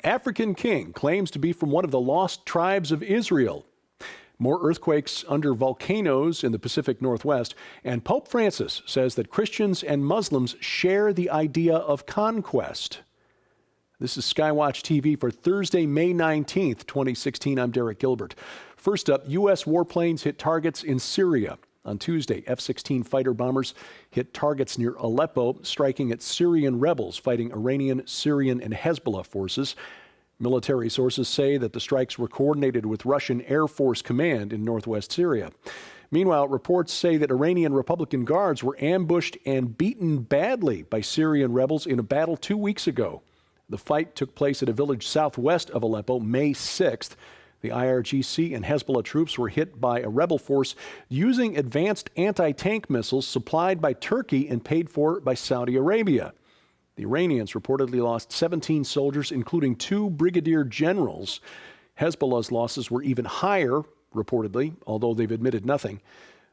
African king claims to be from one of the lost tribes of Israel. More earthquakes under volcanoes in the Pacific Northwest. And Pope Francis says that Christians and Muslims share the idea of conquest. This is SkyWatchTV for Thursday, May 19th, 2016. I'm Derek Gilbert. First up, U.S. warplanes hit targets in Syria. On Tuesday, F-16 fighter bombers hit targets near Aleppo, striking at Syrian rebels fighting Iranian, Syrian, and Hezbollah forces. Military sources say that the strikes were coordinated with Russian Air Force Command in northwest Syria. Meanwhile, reports say that Iranian Republican guards were ambushed and beaten badly by Syrian rebels in a battle 2 weeks ago. The fight took place at a village southwest of Aleppo, May 6th. The IRGC and Hezbollah troops were hit by a rebel force using advanced anti-tank missiles supplied by Turkey and paid for by Saudi Arabia. The Iranians reportedly lost 17 soldiers, including 2 brigadier generals. Hezbollah's losses were even higher, reportedly, although they've admitted nothing.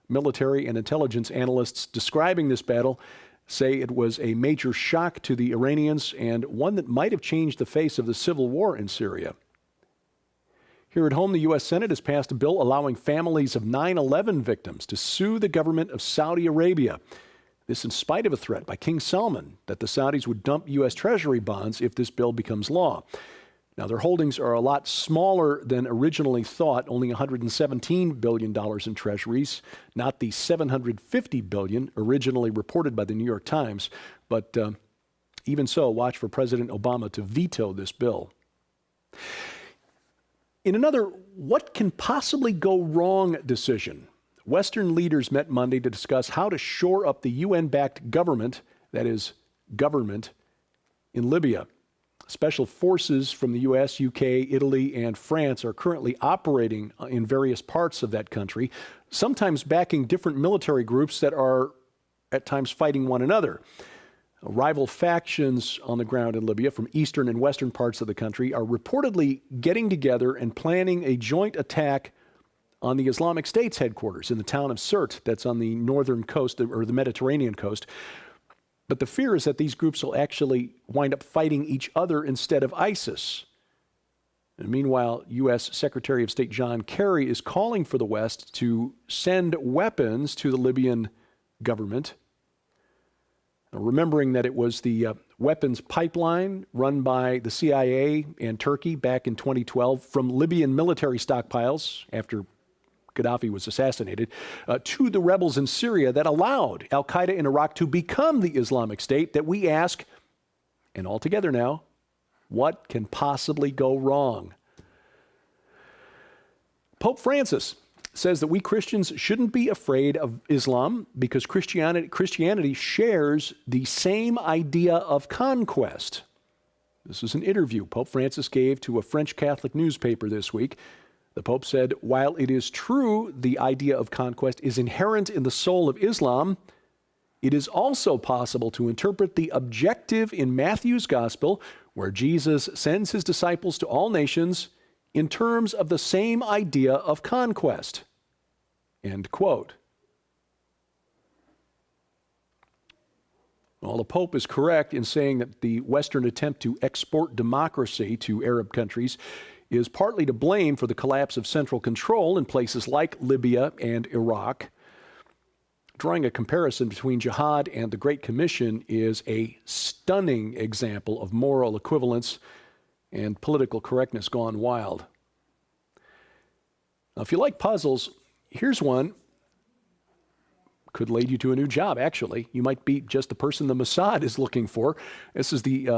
Military and intelligence analysts describing this battle say it was a major shock to the Iranians and one that might have changed the face of the civil war in Syria. Here at home, the U.S. Senate has passed a bill allowing families of 9/11 victims to sue the government of Saudi Arabia. This in spite of a threat by King Salman that the Saudis would dump U.S. Treasury bonds if this bill becomes law. Now, their holdings are a lot smaller than originally thought, only $117 billion in treasuries, not the $750 billion originally reported by the New York Times. But even so, watch for President Obama to veto this bill. In another what can possibly go wrong decision, Western leaders met Monday to discuss how to shore up the UN-backed government, that is, government, in Libya. Special forces from the U.S., U.K., Italy, and France are currently operating in various parts of that country, sometimes backing different military groups that are at times fighting one another. Rival factions on the ground in Libya from eastern and western parts of the country are reportedly getting together and planning a joint attack on the Islamic State's headquarters in the town of Sirte, that's on the northern coast, or the Mediterranean coast. But the fear is that these groups will actually wind up fighting each other instead of ISIS. And meanwhile, U.S. Secretary of State John Kerry is calling for the West to send weapons to the Libyan government, remembering that it was the weapons pipeline run by the CIA and Turkey back in 2012 from Libyan military stockpiles after Gaddafi was assassinated, to the rebels in Syria that allowed al-Qaeda in Iraq to become the Islamic State, that we ask, and all together now, what can possibly go wrong? Pope Francis says that we Christians shouldn't be afraid of Islam because Christianity shares the same idea of conquest. This is an interview Pope Francis gave to a French Catholic newspaper this week. The Pope said, while it is true the idea of conquest is inherent in the soul of Islam, it is also possible to interpret the objective in Matthew's Gospel, where Jesus sends his disciples to all nations, in terms of the same idea of conquest. End quote. Well, the Pope is correct in saying that the Western attempt to export democracy to Arab countries is partly to blame for the collapse of central control in places like Libya and Iraq. Drawing a comparison between jihad and the Great Commission is a stunning example of moral equivalence and political correctness gone wild. Now, if you like puzzles, here's one. Could lead you to a new job, actually. You might be just the person the Mossad is looking for. This is the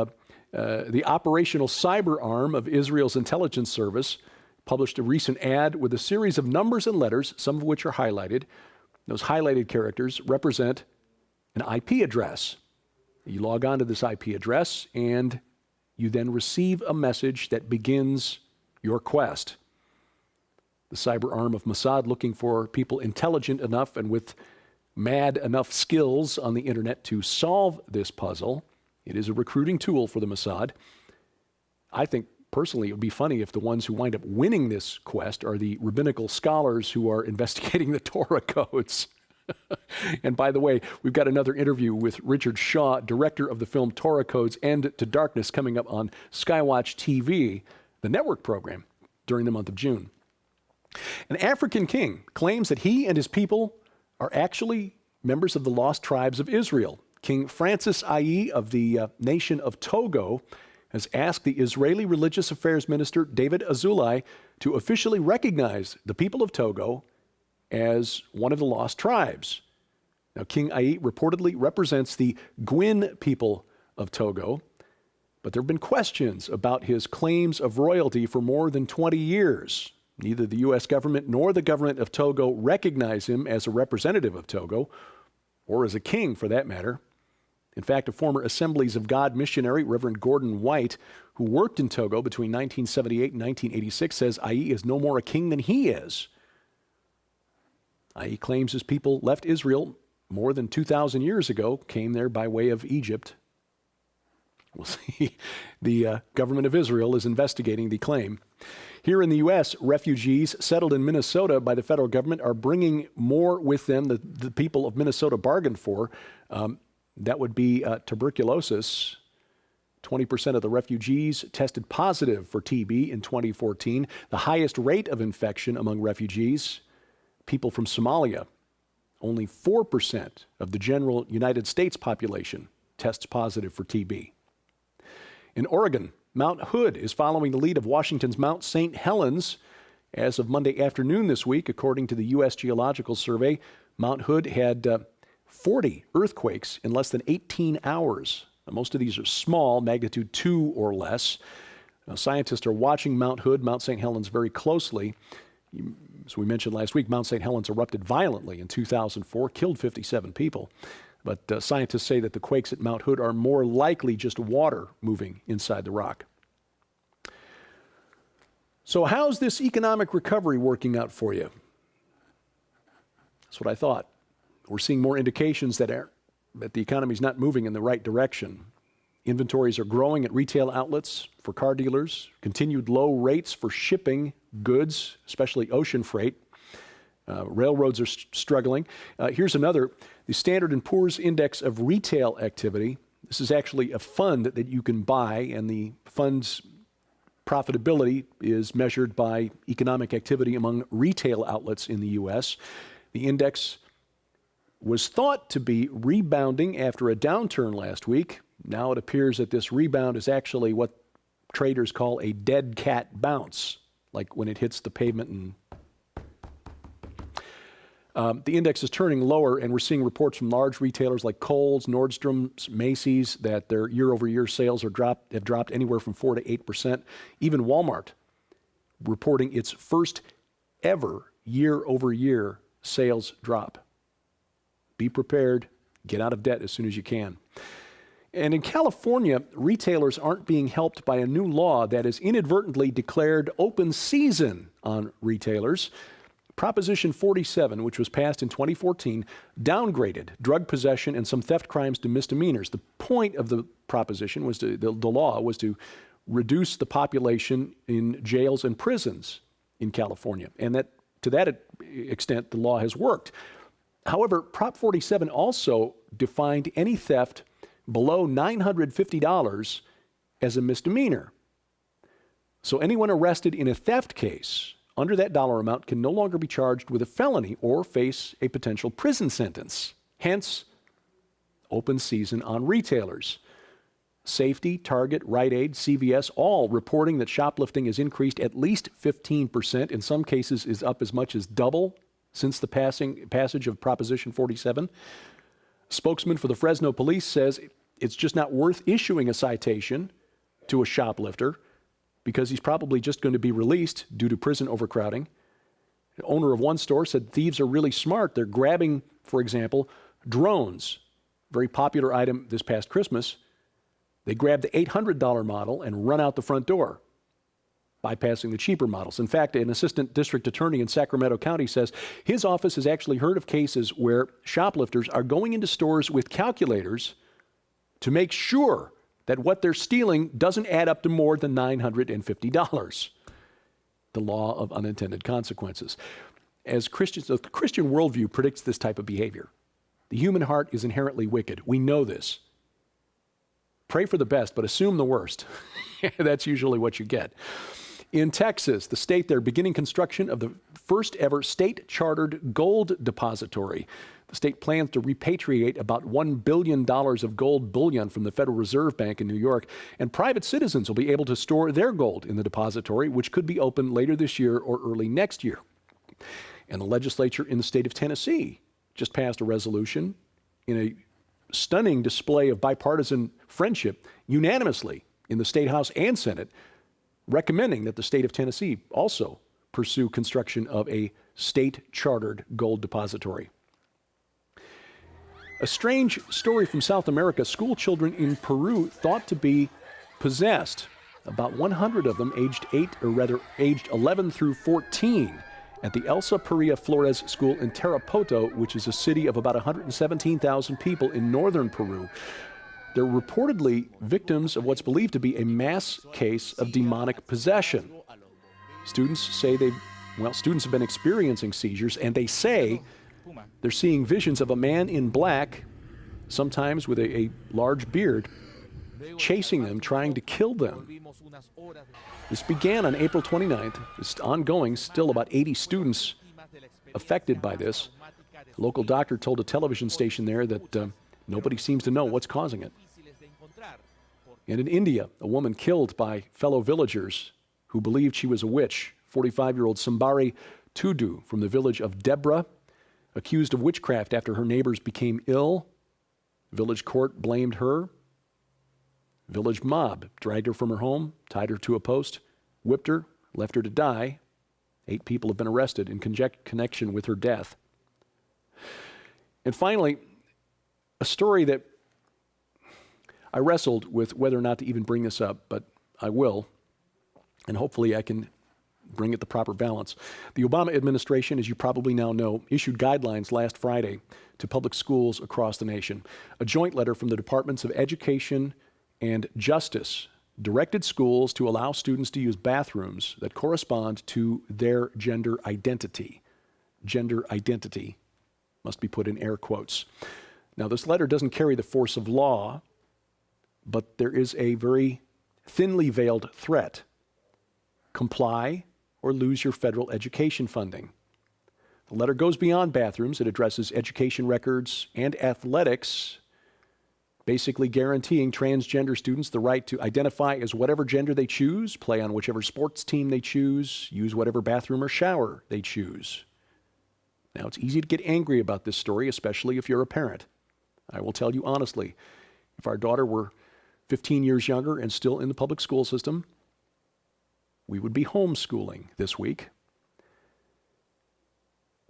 operational cyber arm of Israel's intelligence service. Published a recent ad with a series of numbers and letters, some of which are highlighted. Those highlighted characters represent an IP address. You log on to this IP address, and you then receive a message that begins your quest. The cyber arm of Mossad looking for people intelligent enough and with mad enough skills on the internet to solve this puzzle. It is a recruiting tool for the Mossad. I think, personally, it would be funny if the ones who wind up winning this quest are the rabbinical scholars who are investigating the Torah codes. And by the way, we've got another interview with Richard Shaw, director of the film Torah Codes End to Darkness, coming up on SkyWatchTV, the network program, during the month of June. An African king claims that he and his people are actually members of the lost tribes of Israel. King Francis I of the nation of Togo has asked the Israeli religious affairs minister David Azulai to officially recognize the people of Togo as one of the lost tribes. Now, King I reportedly represents the Gwin people of Togo, but there have been questions about his claims of royalty for more than 20 years. Neither the U.S. government nor the government of Togo recognize him as a representative of Togo, or as a king for that matter. In fact, a former Assemblies of God missionary, Reverend Gordon White, who worked in Togo between 1978 and 1986, says I is no more a king than he is. I claims his people left Israel more than 2,000 years ago, came there by way of Egypt. We'll see. The government of Israel is investigating the claim. Here in the U.S., refugees settled in Minnesota by the federal government are bringing more with them the people of Minnesota bargained for. That would be tuberculosis. 20% of the refugees tested positive for TB in 2014, the highest rate of infection among refugees. People from Somalia, only 4% of the general United States population tests positive for TB. In Oregon, Mount Hood is following the lead of Washington's Mount St. Helens. As of Monday afternoon this week, according to the U.S. Geological Survey, Mount Hood had 40 earthquakes in less than 18 hours. Now, most of these are small, magnitude 2 or less. Now, scientists are watching Mount Hood, Mount St. Helens very closely. As we mentioned last week, Mount St. Helens erupted violently in 2004, killed 57 people. But scientists say that the quakes at Mount Hood are more likely just water moving inside the rock. So how's this economic recovery working out for you? That's what I thought. We're seeing more indications that the economy's not moving in the right direction. Inventories are growing at retail outlets for car dealers, continued low rates for shipping goods, especially ocean freight. Railroads are struggling. Here's another, the Standard & Poor's Index of Retail Activity. This is actually a fund that you can buy, and the fund's profitability is measured by economic activity among retail outlets in the U.S. The index was thought to be rebounding after a downturn last week. Now it appears that this rebound is actually what traders call a dead cat bounce, like when it hits the pavement and the index is turning lower, and we're seeing reports from large retailers like Kohl's, Nordstrom's, Macy's that their year-over-year sales have dropped anywhere from 4 to 8%. Even Walmart reporting its first ever year-over-year sales drop. Be prepared. Get out of debt as soon as you can. And in California, retailers aren't being helped by a new law that has inadvertently declared open season on retailers. Proposition 47, which was passed in 2014, downgraded drug possession and some theft crimes to misdemeanors. The point of the proposition was the law was to reduce the population in jails and prisons in California, and that to that extent the law has worked. However, Prop 47 also defined any theft below $950 as a misdemeanor. So anyone arrested in a theft case under that dollar amount can no longer be charged with a felony or face a potential prison sentence. Hence, open season on retailers. Safety, Target, Rite Aid, CVS, all reporting that shoplifting has increased at least 15%, in some cases is up as much as double since the passage of Proposition 47. Spokesman for the Fresno police says it's just not worth issuing a citation to a shoplifter because he's probably just going to be released due to prison overcrowding. The owner of one store said thieves are really smart. They're grabbing, for example, drones, very popular item this past Christmas. They grab the $800 model and run out the front door, bypassing the cheaper models. In fact, an assistant district attorney in Sacramento County says his office has actually heard of cases where shoplifters are going into stores with calculators to make sure that what they're stealing doesn't add up to more than $950. The law of unintended consequences. as Christians, the Christian worldview predicts this type of behavior. The human heart is inherently wicked. We know this. Pray for the best, but assume the worst. That's usually what you get. In Texas, the state, they're beginning construction of the first ever state-chartered gold depository. The state plans to repatriate about $1 billion of gold bullion from the Federal Reserve Bank in New York, and private citizens will be able to store their gold in the depository, which could be open later this year or early next year. And the legislature in the state of Tennessee just passed a resolution in a stunning display of bipartisan friendship unanimously in the State House and Senate, recommending that the state of Tennessee also pursue construction of a state-chartered gold depository. A strange story from South America. School children in Peru thought to be possessed. About 100 of them aged 11 through 14 at the Elsa Perea Flores School in Tarapoto, which is a city of about 117,000 people in northern Peru. They're reportedly victims of what's believed to be a mass case of demonic possession. Students say students have been experiencing seizures, and they say they're seeing visions of a man in black, sometimes with a large beard, chasing them, trying to kill them. This began on April 29th. It's ongoing, still about 80 students affected by this. A local doctor told a television station there that nobody seems to know what's causing it. And in India, a woman killed by fellow villagers who believed she was a witch, 45-year-old Sambari Tudu from the village of Debra, accused of witchcraft after her neighbors became ill. Village court blamed her. Village mob dragged her from her home, tied her to a post, whipped her, left her to die. 8 people have been arrested in connection with her death. And finally, a story that I wrestled with whether or not to even bring this up, but I will, and hopefully I can bring it the proper balance. The Obama administration, as you probably now know, issued guidelines last Friday to public schools across the nation. A joint letter from the Departments of Education and Justice directed schools to allow students to use bathrooms that correspond to their gender identity. Gender identity must be put in air quotes. Now, this letter doesn't carry the force of law, but there is a very thinly veiled threat. Comply or lose your federal education funding. The letter goes beyond bathrooms. It addresses education records and athletics, basically guaranteeing transgender students the right to identify as whatever gender they choose, play on whichever sports team they choose, use whatever bathroom or shower they choose. Now, it's easy to get angry about this story, especially if you're a parent. I will tell you honestly, if our daughter were 15 years younger and still in the public school system, we would be homeschooling this week.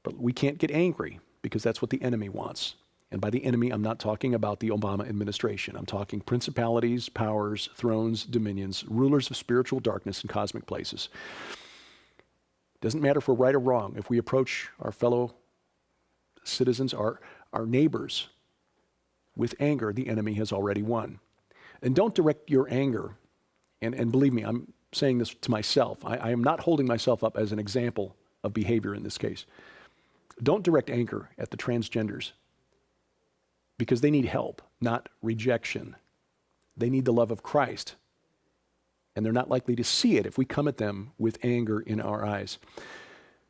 But we can't get angry because that's what the enemy wants. And by the enemy, I'm not talking about the Obama administration. I'm talking principalities, powers, thrones, dominions, rulers of spiritual darkness in cosmic places. Doesn't matter if we're right or wrong. If we approach our fellow citizens, our neighbors, with anger, the enemy has already won. And don't direct your anger, and believe me, I'm saying this to myself. I am not holding myself up as an example of behavior in this case. Don't direct anger at the transgenders because they need help, not rejection. They need the love of Christ, and they're not likely to see it if we come at them with anger in our eyes.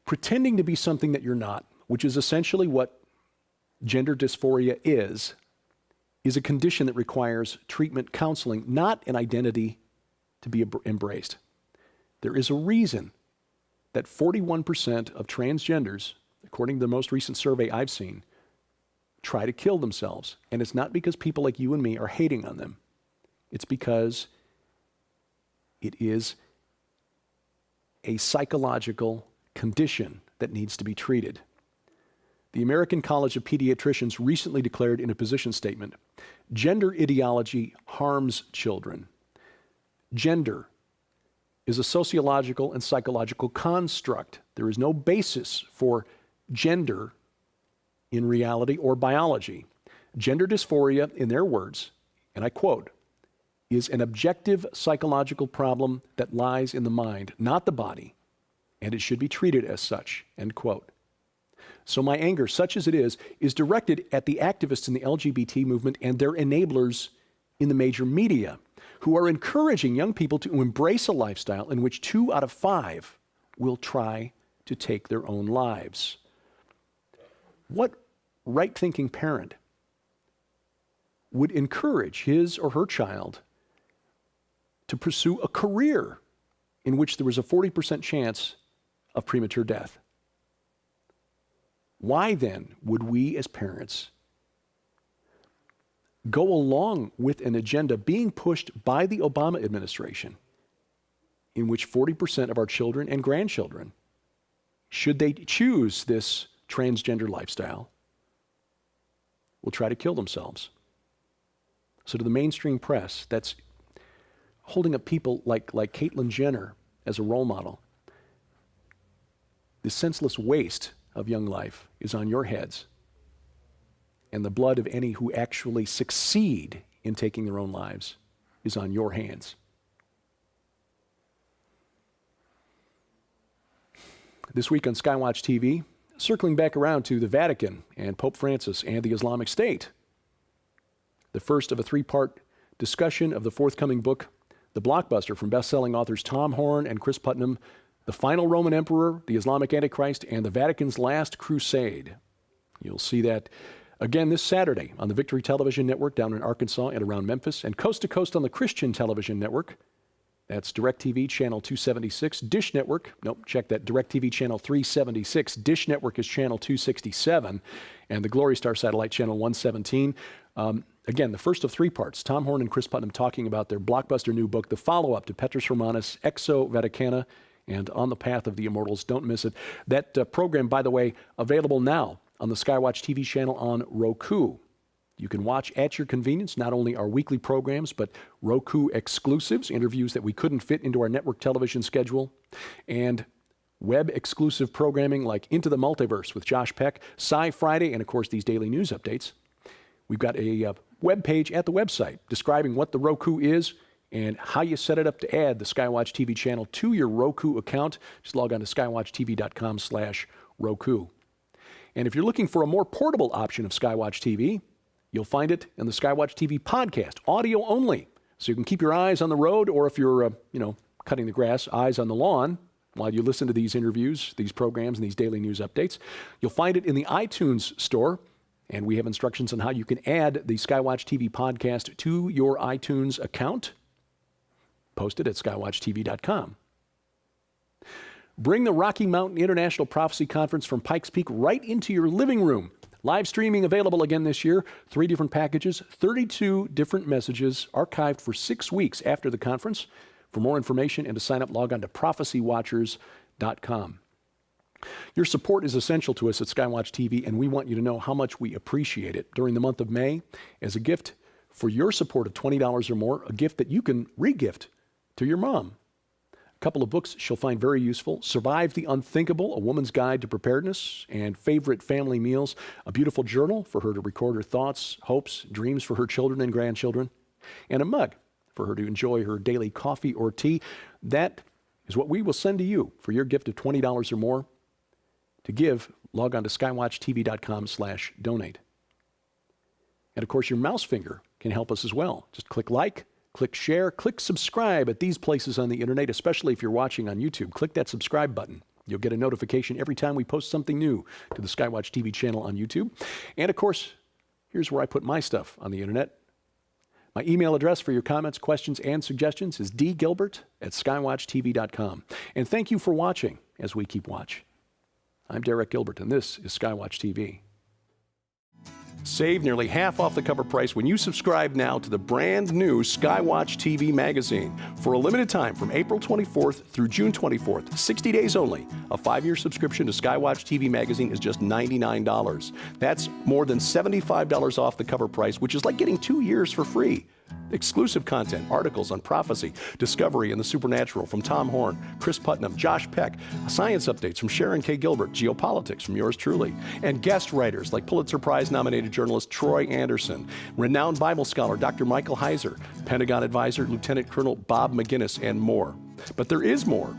Pretending to be something that you're not, which is essentially what gender dysphoria is a condition that requires treatment counseling, not an identity to be embraced. There is a reason that 41% of transgenders, according to the most recent survey I've seen, try to kill themselves. And it's not because people like you and me are hating on them. It's because it is a psychological condition that needs to be treated. The American College of Pediatricians recently declared in a position statement, gender ideology harms children. Gender is a sociological and psychological construct. There is no basis for gender in reality or biology. Gender dysphoria, in their words, and I quote, is an objective psychological problem that lies in the mind, not the body, and it should be treated as such, end quote. So my anger, such as it is directed at the activists in the LGBT movement and their enablers in the major media, who are encouraging young people to embrace a lifestyle in which 2 out of 5 will try to take their own lives. What right-thinking parent would encourage his or her child to pursue a career in which there was a 40% chance of premature death? Why then would we as parents go along with an agenda being pushed by the Obama administration in which 40% of our children and grandchildren, should they choose this transgender lifestyle, will try to kill themselves? So to the mainstream press that's holding up people like Caitlyn Jenner as a role model, the senseless waste of young life is on your heads, and the blood of any who actually succeed in taking their own lives is on your hands. This week on SkyWatch TV, circling back around to the Vatican and Pope Francis and the Islamic State, the first of a 3-part discussion of the forthcoming book, the blockbuster from best-selling authors Tom Horn and Chris Putnam, The Final Roman Emperor, the Islamic Antichrist, and the Vatican's Last Crusade. You'll see that again this Saturday on the Victory Television Network down in Arkansas and around Memphis, and coast to coast on the Christian Television Network. That's DirecTV channel 276, Dish Network, check that, DirecTV channel 376, Dish Network is channel 267, and the Glory Star satellite channel 117. Again, the first of 3 parts, Tom Horn and Chris Putnam talking about their blockbuster new book, the follow-up to Petrus Romanus, Exo Vaticana, and On the Path of the Immortals. Don't miss it. That program, by the way, available now on the SkyWatch TV channel on Roku. You can watch at your convenience not only our weekly programs, but Roku exclusives, interviews that we couldn't fit into our network television schedule, and web-exclusive programming like Into the Multiverse with Josh Peck, Sci Friday, and of course these daily news updates. We've got a web page at the website describing what the Roku is and how you set it up to add the SkyWatch TV channel to your Roku account. Just log on to skywatchtv.com/Roku. And if you're looking for a more portable option of SkyWatch TV, you'll find it in the SkyWatch TV podcast, audio only. So you can keep your eyes on the road, or if you're, cutting the grass, eyes on the lawn while you listen to these interviews, these programs, and these daily news updates. You'll find it in the iTunes store, and we have instructions on how you can add the SkyWatch TV podcast to your iTunes account. Posted at skywatchtv.com. Bring the Rocky Mountain International Prophecy Conference from Pikes Peak right into your living room. Live streaming available again this year, 3 different packages, 32 different messages archived for 6 weeks after the conference. For more information and to sign up, log on to prophecywatchers.com. Your support is essential to us at SkyWatch TV, and we want you to know how much we appreciate it. During the month of May, as a gift for your support of $20 or more, a gift that you can re-gift to your mom. A couple of books she'll find very useful: Survive the Unthinkable, A Woman's Guide to Preparedness and Favorite Family Meals, a beautiful journal for her to record her thoughts, hopes, dreams for her children and grandchildren, and a mug for her to enjoy her daily coffee or tea. That is what we will send to you for your gift of $20 or more. To give, log on to skywatchtv.com/donate. And of course, your mouse finger can help us as well. Just click like, click share, click subscribe at these places on the internet, especially if you're watching on YouTube. Click that subscribe button. You'll get a notification every time we post something new to the SkyWatch TV channel on YouTube. And of course, here's where I put my stuff on the internet. My email address for your comments, questions, and suggestions is dgilbert@skywatchtv.com. And thank you for watching as we keep watch. I'm Derek Gilbert, and this is SkyWatch TV. Save nearly half off the cover price when you subscribe now to the brand new SkyWatch TV magazine. For a limited time from April 24th through June 24th, 60 days only, a 5-year subscription to SkyWatch TV magazine is just $99. That's more than $75 off the cover price, which is like getting 2 years for free. Exclusive content, articles on prophecy, discovery, and the supernatural from Tom Horn, Chris Putnam, Josh Peck, science updates from Sharon K. Gilbert, geopolitics from yours truly, and guest writers like Pulitzer Prize-nominated journalist Troy Anderson, renowned Bible scholar Dr. Michael Heiser, Pentagon advisor Lieutenant Colonel Bob McGinnis, and more. But there is more.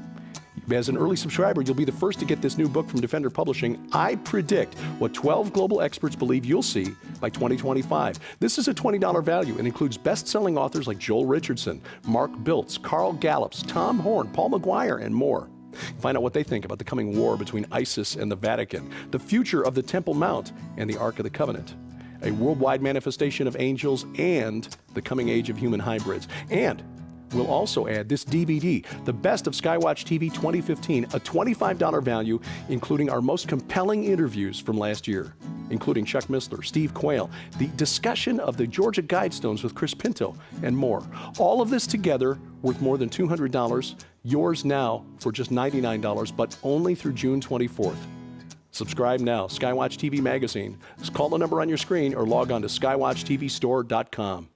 As an early subscriber, you'll be the first to get this new book from Defender Publishing. I predict what 12 global experts believe you'll see by 2025. This is a $20 value and includes best-selling authors like Joel Richardson, Mark Biltz, Carl Gallups, Tom Horn, Paul McGuire, and more. Find out what they think about the coming war between ISIS and the Vatican, the future of the Temple Mount and the Ark of the Covenant, a worldwide manifestation of angels, and the coming age of human hybrids. And we'll also add this DVD, The Best of SkyWatchTV 2015, a $25 value, including our most compelling interviews from last year, including Chuck Missler, Steve Quayle, the discussion of the Georgia Guidestones with Chris Pinto, and more. All of this together worth more than $200, yours now for just $99, but only through June 24th. Subscribe now, SkyWatch TV Magazine. Just call the number on your screen or log on to skywatchtvstore.com.